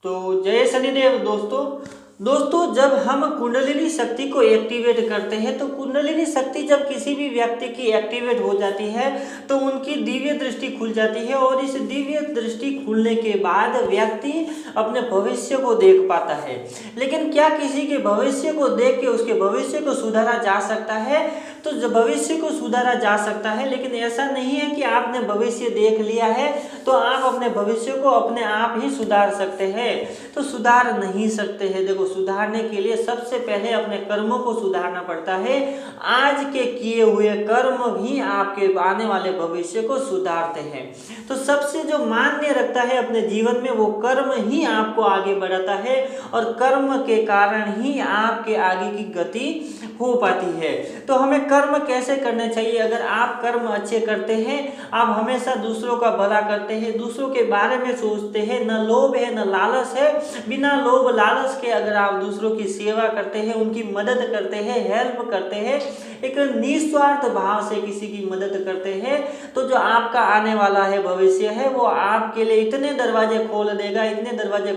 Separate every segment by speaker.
Speaker 1: तो जय शनिदेव दोस्तों जब हम कुंडलिनी शक्ति को एक्टिवेट करते हैं तो कुंडलिनी शक्ति जब किसी भी व्यक्ति की एक्टिवेट हो जाती है तो उनकी दिव्य दृष्टि खुल जाती है और इस दिव्य दृष्टि खुलने के बाद व्यक्ति अपने भविष्य को देख पाता है। लेकिन क्या किसी के भविष्य को देख के उसके भविष्य को सुधारा जा सकता है? तो भविष्य को सुधारा जा सकता है, लेकिन ऐसा नहीं है कि आपने भविष्य देख लिया है तो आप अपने भविष्य को अपने आप ही सुधार सकते हैं। तो सुधार नहीं सकते हैं। देखो, सुधारने के लिए सबसे पहले अपने कर्मों को सुधारना पड़ता है। आज के किए हुए कर्म भी आपके आने वाले भविष्य को सुधारते हैं। तो सबसे जो मान्य रखता है अपने जीवन में वो कर्म ही आपको आगे बढ़ाता है और कर्म के कारण ही आपके आगे की गति हो पाती है। तो हमें कर्म कैसे करने चाहिए? अगर आप कर्म अच्छे करते हैं, आप हमेशा दूसरों का भला करते हैं, दूसरों के बारे में सोचते हैं, न लोभ है न लालच है, बिना लोभ लालच के अगर आप दूसरों की सेवा करते हैं, उनकी मदद करते हैं, हेल्प करते हैं, एक निस्वार्थ भाव से किसी की मदद करते हैं, तो जो आपका आने वाला है भविष्य है वो आपके लिए इतने दरवाजे खोल देगा, इतने दरवाजे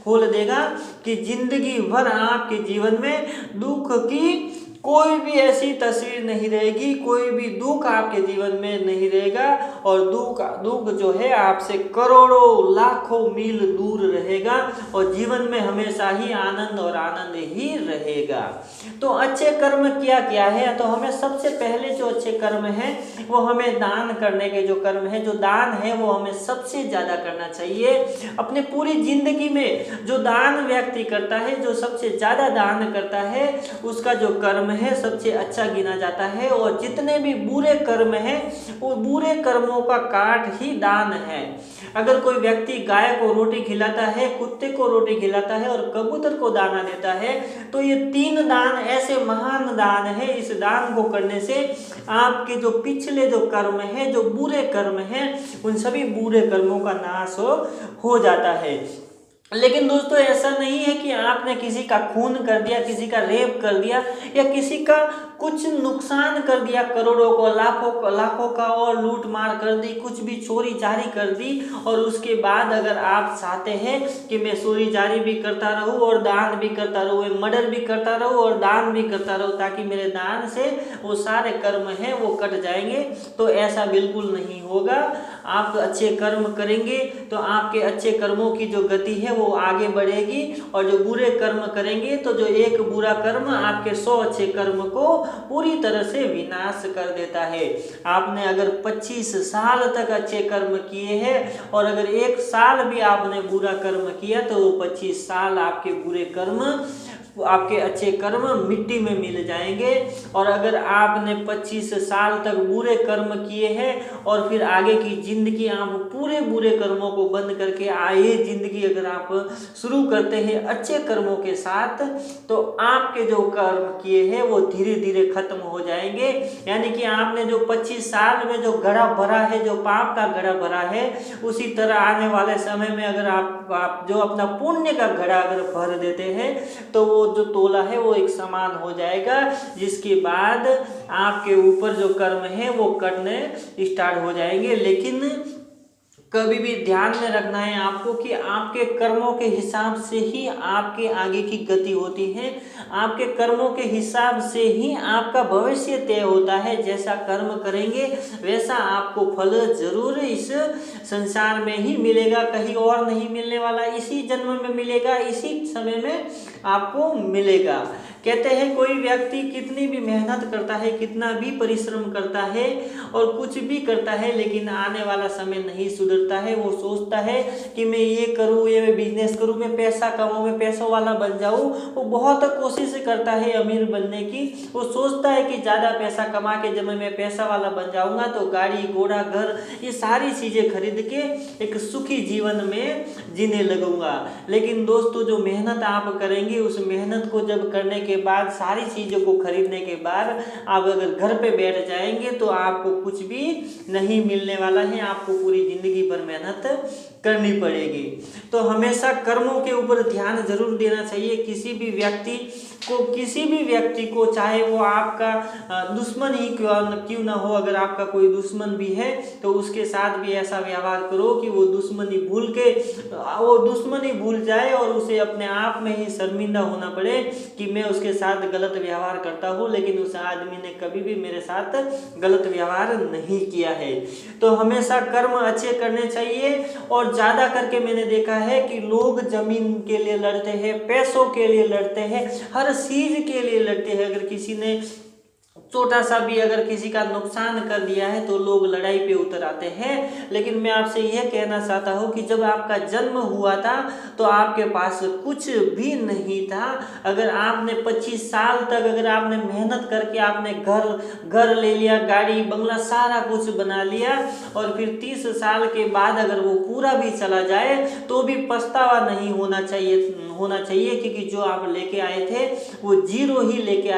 Speaker 1: खोल देगा कि जिंदगी भर आपके जीवन में दुख की कोई भी ऐसी तस्वीर नहीं रहेगी, कोई भी दुख आपके जीवन में नहीं रहेगा और दुख जो है आपसे करोड़ों लाखों मील दूर रहेगा और जीवन में हमेशा ही आनंद और आनंद ही रहेगा। तो अच्छे कर्म क्या क्या है? तो हमें सबसे पहले जो अच्छे कर्म है वो हमें दान करने के जो कर्म है, जो दान है वो हमें सबसे ज़्यादा करना चाहिए। अपने पूरी जिंदगी में जो दान व्यक्ति करता है, जो सबसे ज़्यादा दान करता है, उसका जो कर्म है सबसे अच्छा गिना जाता है। और जितने भी बुरे कर्म हैं वो बुरे कर्मों का काट ही दान है। अगर कोई व्यक्ति गाय को रोटी खिलाता है, कुत्ते को रोटी खिलाता है और कबूतर को दाना देता है, तो ये 3 दान ऐसे महान दान है। इस दान को करने से आपके जो पिछले जो कर्म है, जो बुरे कर्म हैं, उन सभी बुरे कर्मों का नाश हो जाता है। लेकिन दोस्तों ऐसा नहीं है कि आपने किसी का खून कर दिया, किसी का रेप कर दिया या किसी का कुछ नुकसान कर दिया, करोड़ों को लाखों का और लूट मार कर दी, कुछ भी चोरी जारी कर दी और उसके बाद अगर आप चाहते हैं कि मैं चोरी जारी भी करता रहूं और दान भी करता रहूं, मर्डर भी करता रहूं और दान भी करता रहूं ताकि मेरे दान से वो सारे कर्म हैं वो कट जाएंगे, तो ऐसा बिल्कुल नहीं होगा। आप अच्छे कर्म करेंगे तो आपके अच्छे कर्मों की जो गति है वो आगे बढ़ेगी और जो बुरे कर्म करेंगे तो जो एक बुरा कर्म आपके 100 अच्छे कर्म को पूरी तरह से विनाश कर देता है। आपने अगर 25 साल तक अच्छे कर्म किए हैं और अगर 1 साल भी आपने बुरा कर्म किया तो वो 25 साल आपके बुरे कर्म, आपके अच्छे कर्म मिट्टी में मिल जाएंगे। और अगर आपने 25 साल तक बुरे कर्म किए हैं और फिर आगे की जिंदगी आप पूरे बुरे कर्मों को बंद करके आए जिंदगी अगर आप शुरू करते हैं अच्छे कर्मों के साथ, तो आपके जो कर्म किए हैं वो धीरे धीरे खत्म हो जाएंगे। यानी कि आपने जो 25 साल में जो घड़ा भरा है, जो पाप का घड़ा भरा है, उसी तरह आने वाले समय में अगर आप जो अपना पुण्य का घड़ा अगर भर देते हैं तो वो जो तोला है वो एक समान हो जाएगा, जिसके बाद आपके ऊपर जो कर्म है वो करने स्टार्ट हो जाएंगे। लेकिन कभी भी ध्यान में रखना है आपको कि आपके कर्मों के हिसाब से ही आपके आगे की गति होती है, आपके कर्मों के हिसाब से ही आपका भविष्य तय होता है। जैसा कर्म करेंगे वैसा आपको फल जरूर इस संसार में ही मिलेगा, कहीं और नहीं मिलने वाला, इसी जन्म में मिलेगा, इसी समय में आपको मिलेगा। कहते हैं कोई व्यक्ति कितनी भी मेहनत करता है, कितना भी परिश्रम करता है और कुछ भी करता है, लेकिन आने वाला समय नहीं सुधरता है। वो सोचता है कि मैं ये करूँ, ये मैं बिजनेस करूँ, मैं पैसा कमाऊँ, मैं पैसों वाला बन जाऊँ। वो बहुत कोशिश करता है अमीर बनने की। वो सोचता है कि ज़्यादा पैसा कमा के जब मैं पैसा वाला बन जाऊँगा तो गाड़ी घोड़ा घर ये सारी चीज़ें खरीद के एक सुखी जीवन में जीने लगूंगा। लेकिन दोस्तों जो मेहनत आप करेंगे उस मेहनत को जब करने के बाद, सारी चीज़ों को खरीदने के बाद आप अगर घर पे बैठ जाएंगे तो आपको कुछ भी नहीं मिलने वाला है। आपको पूरी जिंदगी भर मेहनत करनी पड़ेगी। तो हमेशा कर्मों के ऊपर ध्यान जरूर देना चाहिए। किसी भी व्यक्ति को चाहे वो आपका दुश्मन ही क्यों ना हो, अगर आपका कोई दुश्मन भी है तो उसके साथ भी ऐसा व्यवहार करो कि वो दुश्मनी भूल जाए और उसे अपने आप में ही शर्मिंदा होना पड़े कि मैं उसके साथ गलत व्यवहार करता हूँ, लेकिन उस आदमी ने कभी भी मेरे साथ गलत व्यवहार नहीं किया है। तो हमेशा कर्म अच्छे करने चाहिए। और ज़्यादा करके मैंने देखा है कि लोग जमीन के लिए लड़ते हैं, पैसों के लिए लड़ते हैं, हर चीज के लिए लड़ते हैं। अगर किसी ने छोटा सा भी अगर किसी का नुकसान कर दिया है तो लोग लड़ाई पे उतर आते हैं। लेकिन मैं आपसे यह कहना चाहता हूँ कि जब आपका जन्म हुआ था तो आपके पास कुछ भी नहीं था। अगर आपने 25 साल तक अगर आपने मेहनत करके आपने घर ले लिया, गाड़ी बंगला सारा कुछ बना लिया, और फिर 30 साल के बाद अगर वो पूरा भी चला जाए तो भी पछतावा नहीं होना चाहिए, क्योंकि जो आप लेके आए थे वो जीरो ही लेके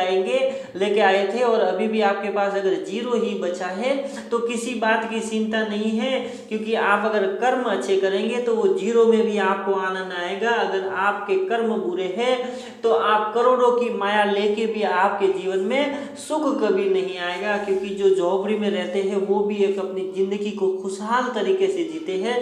Speaker 1: आए थे। और अभी भी आपके पास अगर जीरो ही बचा है तो किसी बात की चिंता नहीं है, क्योंकि आप अगर कर्म अच्छे करेंगे तो वो जीरो में भी आपको आनंद आएगा। अगर आपके कर्म बुरे हैं तो आप करोड़ों की माया लेके भी आपके जीवन में सुख कभी नहीं आएगा, क्योंकि जो झोपड़ी में रहते हैं वो भी एक अपनी जिंदगी को खुशहाल तरीके से जीते हैं।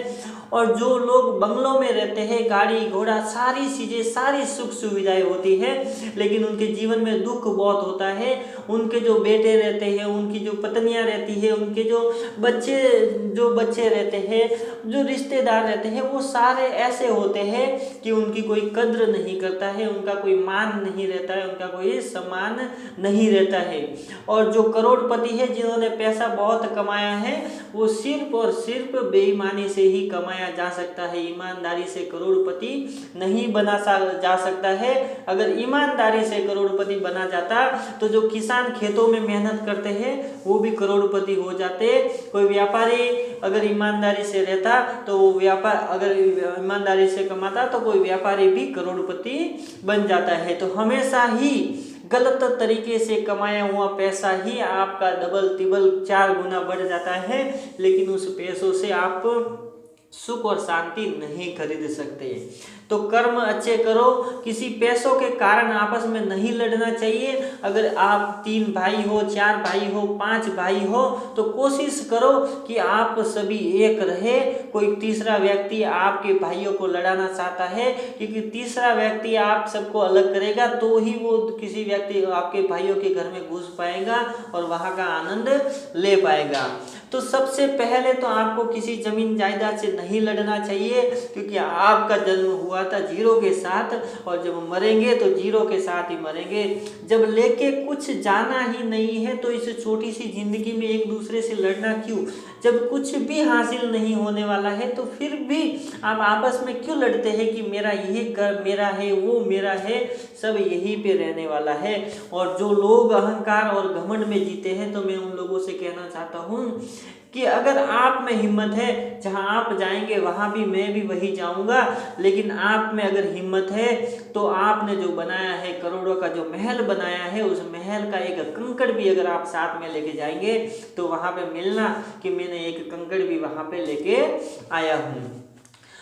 Speaker 1: और जो लोग बंगलों में रहते हैं, गाड़ी घोड़ा सारी चीजें सारी सुख सुविधाएं होती है, लेकिन उनके जीवन में दुख बहुत होता है। उनके जो बेटे रहते हैं, उनकी जो पत्नियां रहती है, उनके जो बच्चे रहते हैं, जो रिश्तेदार रहते हैं, वो सारे ऐसे होते हैं कि उनकी कोई कद्र नहीं करता है, उनका कोई मान नहीं रहता है, उनका कोई सम्मान नहीं रहता है। और जो करोड़पति है, जिन्होंने पैसा बहुत कमाया है, वो सिर्फ और सिर्फ बेईमानी से ही कमाया जा सकता है। ईमानदारी से करोड़पति नहीं बना जा सकता है। अगर ईमानदारी से करोड़पति बना जाता तो जो किसान खेतों में मेहनत करते हैं वो भी करोड़पति हो जाते। कोई व्यापारी अगर ईमानदारी से रहता तो वो अगर ईमानदारी से कमाता तो कोई व्यापारी भी करोड़पति बन जाता है। तो हमेशा ही गलत तरीके से कमाया हुआ पैसा ही आपका डबल तिबल 4 गुना बढ़ जाता है, लेकिन उस पैसों से आप सुख और शांति नहीं खरीद सकते। तो कर्म अच्छे करो। किसी पैसों के कारण आपस में नहीं लड़ना चाहिए। अगर आप 3 भाई हो, 4 भाई हो, 5 भाई हो तो कोशिश करो कि आप सभी एक रहे। कोई तीसरा व्यक्ति आपके भाइयों को लड़ाना चाहता है, क्योंकि तीसरा व्यक्ति आप सबको अलग करेगा तो ही वो किसी व्यक्ति आपके भाइयों के घर में घुस पाएगा और वहाँ का आनंद ले पाएगा। तो सबसे पहले तो आपको किसी जमीन जायदाद से नहीं लड़ना चाहिए, क्योंकि आपका जन्म हुआ था जीरो के साथ, और जब मरेंगे तो जीरो के साथ ही मरेंगे। जब लेके कुछ जाना ही नहीं है तो इस छोटी सी जिंदगी में एक दूसरे से लड़ना क्यों? जब कुछ भी हासिल नहीं होने वाला है तो फिर भी आप आपस में क्यों लड़ते हैं कि मेरा ये घर मेरा है, वो मेरा है, सब यहीं पे रहने वाला है। और जो लोग अहंकार और घमंड में जीते हैं, तो मैं उन लोगों से कहना चाहता हूँ कि अगर आप में हिम्मत है, जहां आप जाएंगे वहां भी मैं भी वही जाऊंगा। लेकिन आप में अगर हिम्मत है तो आपने जो बनाया है, करोड़ों का जो महल बनाया है, उस महल का एक कंकड़ भी अगर आप साथ में लेके जाएंगे तो वहां पे मिलना कि मैंने एक कंकड़ भी वहां पे लेके आया हूँ।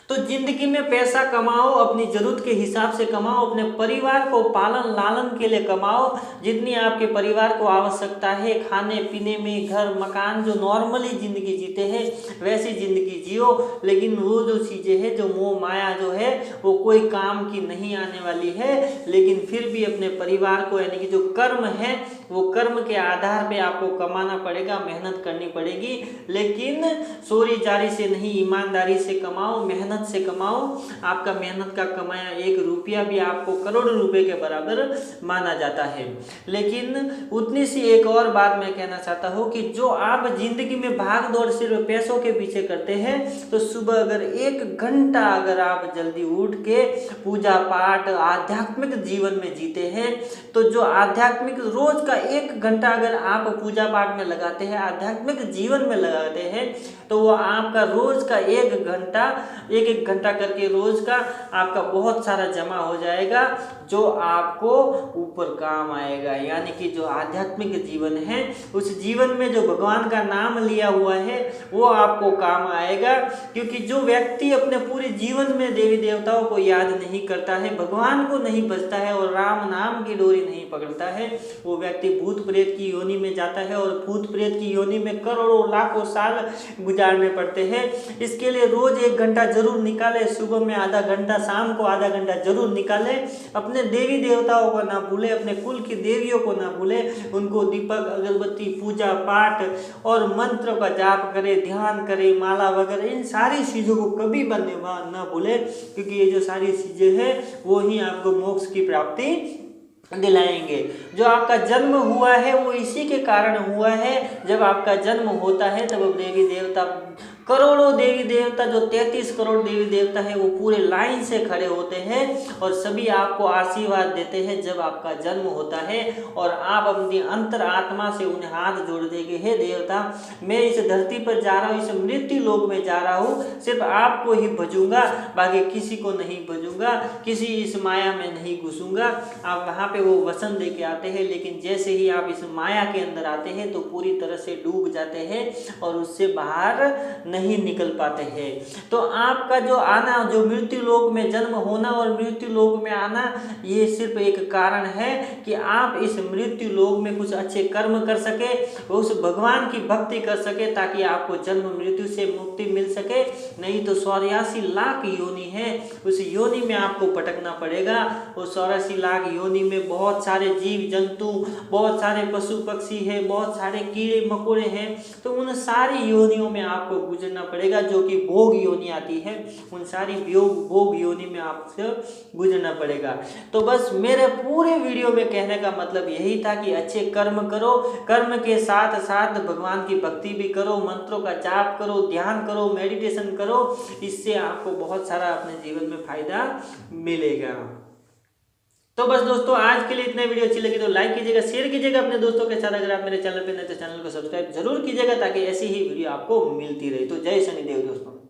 Speaker 1: तो जिंदगी में पैसा कमाओ, अपनी जरूरत के हिसाब से कमाओ, अपने परिवार को पालन लालन के लिए कमाओ। जितनी आपके परिवार को आवश्यकता है खाने पीने में, घर मकान, जो नॉर्मली जिंदगी जीते हैं वैसी जिंदगी जियो। लेकिन वो जो चीज़ें हैं, जो मोह माया जो है, वो कोई काम की नहीं आने वाली है। लेकिन फिर भी अपने परिवार को, यानी कि जो कर्म है, वो कर्म के आधार पे आपको कमाना पड़ेगा, मेहनत करनी पड़ेगी। लेकिन चोरी जारी से नहीं, ईमानदारी से कमाओ, मेहनत से कमाओ। आपका मेहनत का कमाया 1 रुपया भी आपको करोड़ रुपए के बराबर माना जाता है। लेकिन उतनी सी एक और बात मैं कहना चाहता हूँ कि जो आप जिंदगी में भाग दौड़ सिर्फ पैसों के पीछे करते हैं, तो सुबह अगर 1 घंटा अगर आप जल्दी उठ के पूजा पाठ आध्यात्मिक जीवन में जीते हैं, तो जो आध्यात्मिक रोज का 1 घंटा अगर आप पूजा पाठ में लगाते हैं, आध्यात्मिक जीवन में लगाते हैं, तो वो आपका रोज का 1 घंटा एक एक घंटा करके रोज का आपका बहुत सारा जमा हो जाएगा, जो आपको ऊपर काम आएगा। यानी कि जो आध्यात्मिक जीवन है, उस जीवन में जो भगवान का नाम लिया हुआ है वो आपको काम आएगा। क्योंकि जो व्यक्ति अपने पूरे जीवन में देवी देवताओं को याद नहीं करता है, भगवान को नहीं भजता है और राम नाम की डोरी नहीं पकड़ता है, वो व्यक्ति भूत प्रेत की योनि में जाता है और भूत प्रेत की योनि में करोड़ों लाखों साल गुजारने पड़ते हैं। इसके लिए रोज 1 घंटा जरूर निकाले, सुबह में आधा घंटा, शाम को आधा घंटा जरूर निकाले। अपने देवी देवताओं को ना भूले, अपने कुल की देवियों को ना भूले, उनको दीपक, अगरबत्ती, पूजा पाठ और मंत्र का जाप करे, ध्यान करे, माला वगैरह, इन सारी चीज़ों को कभी बनने ना भूले। क्योंकि ये जो सारी चीज़ें हैं वो ही आपको मोक्ष की प्राप्ति दिलाएंगे। जो आपका जन्म हुआ है वो इसी के कारण हुआ है। जब आपका जन्म होता है तब देवी देवता, करोड़ों देवी देवता, जो 33 करोड़ देवी देवता है, वो पूरे लाइन से खड़े होते हैं और सभी आपको आशीर्वाद देते हैं जब आपका जन्म होता है। और आप अपनी अंतर आत्मा से उन्हें हाथ जोड़ देंगे, हे देवता, मैं इस धरती पर जा रहा हूँ, इस मृत्यु लोक में जा रहा हूँ, सिर्फ आपको ही भजूंगा, बाकी किसी को नहीं भजूंगा, किसी इस माया में नहीं घुसूंगा। आप वहाँ पे वो वचन दे के आते हैं, लेकिन जैसे ही आप इस माया के अंदर आते हैं तो पूरी तरह से डूब जाते हैं और उससे बाहर नहीं निकल पाते हैं। तो आपका जो आना, जो मृत्यु लोक में जन्म होना और मृत्यु लोक में आना, ये सिर्फ एक कारण है कि आप इस मृत्यु लोक में कुछ अच्छे कर्म कर सके, उस भगवान की भक्ति कर सके, ताकि आपको जन्म मृत्यु से मुक्ति मिल सके। नहीं तो 84 लाख योनि है, उस योनि में आपको भटकना पड़ेगा। उस 84 लाख योनि में बहुत सारे जीव जंतु, बहुत सारे पशु पक्षी है, बहुत सारे कीड़े मकोड़े हैं, तो उन सारी योनियों में आपको गुजरना पड़ेगा। जो कि भोग योनि आती है, उन सारी भोग योनि में आपसे गुजरना पड़ेगा। तो बस मेरे पूरे वीडियो में कहने का मतलब यही था कि अच्छे कर्म करो, कर्म के साथ साथ भगवान की भक्ति भी करो, मंत्रों का जाप करो, ध्यान करो, मेडिटेशन करो, इससे आपको बहुत सारा अपने जीवन में फायदा मिलेगा। तो बस दोस्तों, आज के लिए इतने। वीडियो अच्छी लगी तो लाइक कीजिएगा, शेयर कीजिएगा अपने दोस्तों के साथ। अगर आप मेरे चैनल पर नए तो चैनल को सब्सक्राइब जरूर कीजिएगा, ताकि ऐसी ही वीडियो आपको मिलती रहे। तो जय शनिदेव दोस्तों।